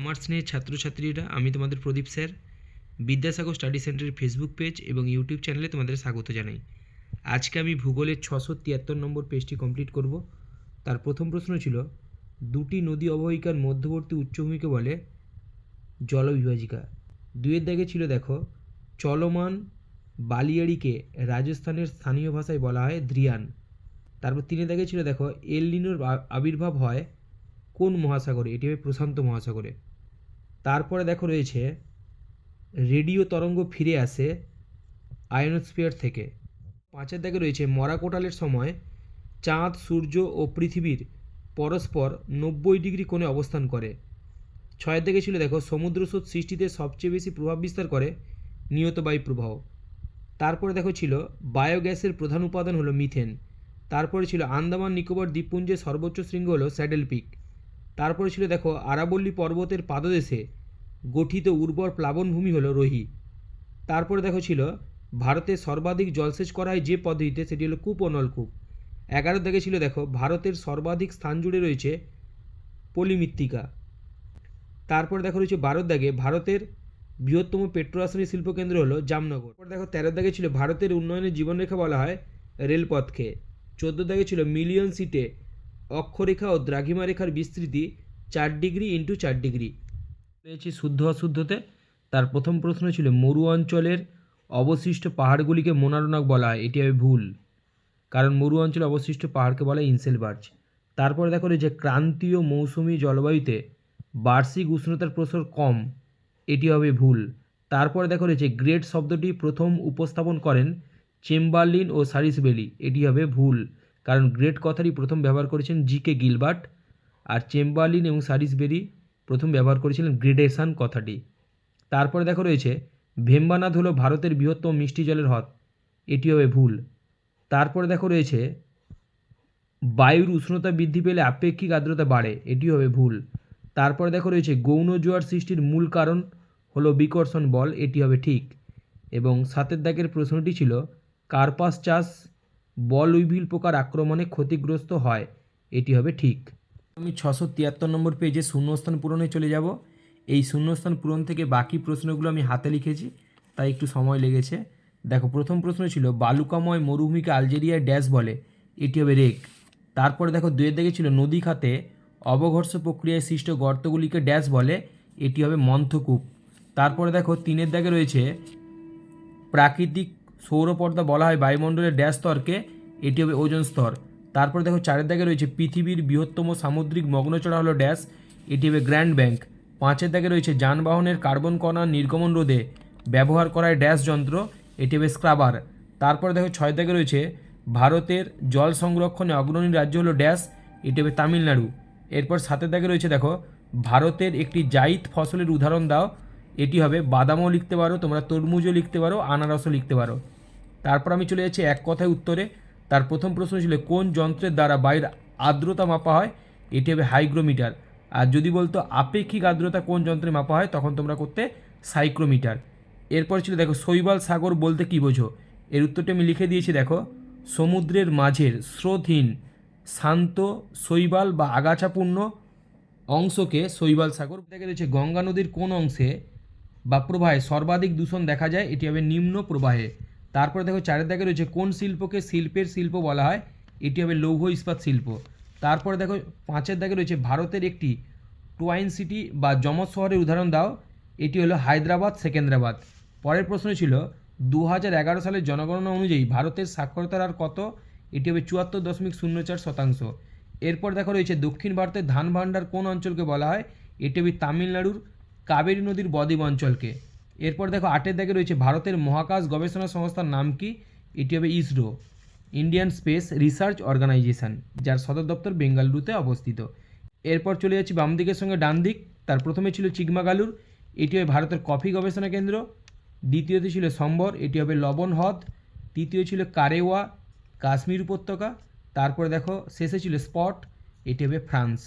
আমার স্নেহের ছাত্রছাত্রীরা, আমি তোমাদের প্রদীপ স্যার বিদ্যাসাগর স্টাডি সেন্টারের ফেসবুক পেজ এবং ইউটিউব চ্যানেলে তোমাদের স্বাগত জানাই। আজকে আমি ভূগোলের 673 নম্বর পেজটি কমপ্লিট করব। তার প্রথম প্রশ্ন ছিল, দুটি নদী অববাহিকার মধ্যবর্তী উচ্চভূমিকে বলে জলবিভাজিকা। দুইয়ের দাগে ছিল দেখো, চলমান বালিয়াড়িকে রাজস্থানের স্থানীয় ভাষায় বলা হয় দ্রিয়ান। তারপর তিনের দাগে ছিল দেখো, এল নিনোর আবির্ভাব হয় কোন মহাসাগরে? এটি হবে প্রশান্ত মহাসাগরে। তারপরে দেখো রয়েছে, রেডিও তরঙ্গ ফিরে আসে আয়নোস্ফিয়ার থেকে। পাঁচের দাগে রয়েছে, মরা কোটালের সময় চাঁদ, সূর্য ও পৃথিবীর পরস্পর 90 ডিগ্রি কোণে অবস্থান করে। ছয়ের দিকে ছিল দেখো, সমুদ্রস্রোত সৃষ্টিতে সবচেয়ে বেশি প্রভাব বিস্তার করে নিয়ত বায়ু প্রবাহ। তারপরে দেখো ছিল, বায়োগ্যাসের প্রধান উপাদান হলো মিথেন। তারপরে ছিল, আন্দামান নিকোবর দ্বীপপুঞ্জের সর্বোচ্চ শৃঙ্গ হলো স্যাডেল পিক। তারপরে ছিল দেখো, আরাবল্লী পর্বতের পাদদেশে গঠিত উর্বর প্লাবনভূমি হলো রোহি। তারপরে দেখো ছিল, ভারতের সর্বাধিক জলসেচ করা হয় যে পদ্ধতিতে, সেটি হলো কূপ ও নলকূপ। 11 দাগে ছিল দেখো, ভারতের সর্বাধিক স্থান জুড়ে রয়েছে পলিমৃত্তিকা। তারপরে দেখো রয়েছে 12 দাগে, ভারতের বৃহত্তম পেট্রোরাসায়নিক শিল্পকেন্দ্র হলো জামনগর। তারপর দেখো 13 দাগে ছিল, ভারতের উন্নয়নের জীবনরেখা বলা হয় রেলপথকে। 14 দাগে ছিল, মিলিয়ন সিটে অক্ষরেখা ও দ্রাঘিমা রেখার বিস্তৃতি 4 ডিগ্রি ইন্টু 4 ডিগ্রি। রয়েছে শুদ্ধ অশুদ্ধতে। তার প্রথম প্রশ্ন ছিল, মরু অঞ্চলের অবশিষ্ট পাহাড়গুলিকে মোনারোনাক বলা হয়। এটি হবে ভুল, কারণ মরু অঞ্চলে অবশিষ্ট পাহাড়কে বলা হয় ইনসেলবার্জ। তারপরে দেখো রয়েছে, ক্রান্তীয় মৌসুমি জলবায়ুতে বার্ষিক উষ্ণতার প্রসার কম। এটি হবে ভুল। তারপরে দেখো রয়েছে, গ্রেট শব্দটি প্রথম উপস্থাপন করেন চেম্বারলিন ও সারিসবেলি। এটি হবে ভুল, কারণ গ্রেট কথাটি প্রথম ব্যবহার করেছেন জি.কে. গিলবার্ট, আর চেম্বারলিন এবং সারিসবেরি প্রথম ব্যবহার করেছিলেন গ্রেডেশন কথাটি। তারপরে দেখো রয়েছে, ভেম্বানাদ হলো ভারতের বৃহত্তম মিষ্টি জলের হ্রদ। এটি হবে ভুল। তারপরে দেখো রয়েছে, বায়ুর উষ্ণতা বৃদ্ধি পেলে আপেক্ষিক আর্দ্রতা বাড়ে। এটি হবে ভুল। তারপরে দেখো রয়েছে, গৌণ জোয়ার সৃষ্টির মূল কারণ হলো বিকর্ষণ বল। এটি হবে ঠিক। এবং 7 দাগের প্রশ্নটি ছিল, কার্পাস চাষ বল উইভিল পোকার আক্রমণে ক্ষতিগ্রস্ত হয়। এটি হবে ঠিক। আমি 673 নম্বর পেজে শূন্যস্থান পূরণে চলে যাব। এই শূন্যস্থান পূরণ থেকে বাকি প্রশ্নগুলো আমি হাতে লিখেছি, তাই একটু সময় লেগেছে। দেখো, প্রথম প্রশ্ন ছিল, বালুকাময় মরুভূমিকে আলজেরিয়ার ড্যাশ বলে। এটি হবে রেক। তারপরে দেখো, দুয়ের দিকে ছিল, নদী খাতে অবঘর্ষ প্রক্রিয়ায় সৃষ্ট গর্তগুলিকে ড্যাশ বলে। এটি হবে মন্থকূপ। তারপরে দেখো, 3 দাগে রয়েছে, প্রাকৃতিক সৌরপর্দা বলা হয় বায়ুমণ্ডলের ড্যাশ স্তরকে। এটি হবে ওজোন স্তর। তারপরে দেখো, 4 দাগে রয়েছে, পৃথিবীর বৃহত্তম সামুদ্রিক মগ্নচড়া হলো ড্যাশ। এটি হবে গ্র্যান্ড ব্যাংক। 5 দাগে রয়েছে, যানবাহনের কার্বন কণার নির্গমন রোধে ব্যবহার করা হয় ড্যাশ যন্ত্র। এটি হবে স্ক্রাবার। তারপরে দেখো, 6 দাগে রয়েছে, ভারতের জল সংরক্ষণে অগ্রণী রাজ্য হলো ড্যাশ। এটি হবে তামিলনাড়ু। এরপর 7 দাগে রয়েছে, দেখো, ভারতের একটি জাইদ ফসলের উদাহরণ দাও। এটি হবে, বাদামও লিখতে পারো তোমরা, তরমুজও লিখতে পারো, আনারসও লিখতে পারো। তারপর আমি চলে যাচ্ছি এক কথায় উত্তরে। তার প্রথম প্রশ্ন ছিল, কোন যন্ত্রের দ্বারা বায়ুর আর্দ্রতা মাপা হয়? এটি হবে হাইগ্রোমিটার। আর যদি বলতো আপেক্ষিক আর্দ্রতা কোন যন্ত্রে মাপা হয়, তখন তোমরা করতে সাইক্রোমিটার। এরপর ছিল, দেখো, শৈবাল সাগর বলতে কী বোঝো? এর উত্তরটি আমি লিখে দিয়েছি, দেখো, সমুদ্রের মাঝের স্রোতহীন শান্ত শৈবাল বা আগাছাপূর্ণ অংশকে শৈবাল সাগর। দেখা যাচ্ছে, গঙ্গা নদীর কোন অংশে বা প্রবাহে সর্বাধিক দূষণ দেখা যায়? এটি হবে নিম্ন প্রবাহে। তারপরে দেখো, 4 দাগে রয়েছে, কোন শিল্পকে শিল্পের শিল্প বলা হয়? এটি হবে লৌহ ইস্পাত শিল্প। তারপরে দেখো, 5 দাগে রয়েছে, ভারতের একটি টুয়াইন সিটি বা যমজ শহরের উদাহরণ দাও। এটি হলো হায়দ্রাবাদ, সেকেন্দ্রাবাদ। পরের প্রশ্ন ছিল, 2011 সালের জনগণনা অনুযায়ী ভারতের সাক্ষরতার হার কত? এটি হবে 74.04%। এরপর দেখো রয়েছে, দক্ষিণ ভারতের ধান ভাণ্ডার কোন অঞ্চলকে বলা হয়? এটি হবে তামিলনাড়ুর কাবেরী নদীর বদ্বীপ অঞ্চলকে। এরপর দেখো, 8 দাগে রয়েছে, ভারতের মহাকাশ গবেষণা সংস্থার নাম কি? এটি হবে ISRO, Indian Space Research Organisation, যার সদর দপ্তর বেঙ্গালুরুতে অবস্থিত। এরপর চলে যাচ্ছি বাম দিকের সঙ্গে ডান দিক। তার প্রথমে ছিল চিকমাগালুর। এটি হবে ভারতের কফি গবেষণা কেন্দ্র। দ্বিতীয়তে ছিল সম্বর। এটি হবে লবণ হ্রদ। তৃতীয় ছিল কারেওয়া, কাশ্মীর উপত্যকা। তারপরে দেখো, শেষে ছিল স্পট। এটি হবে ফ্রান্স।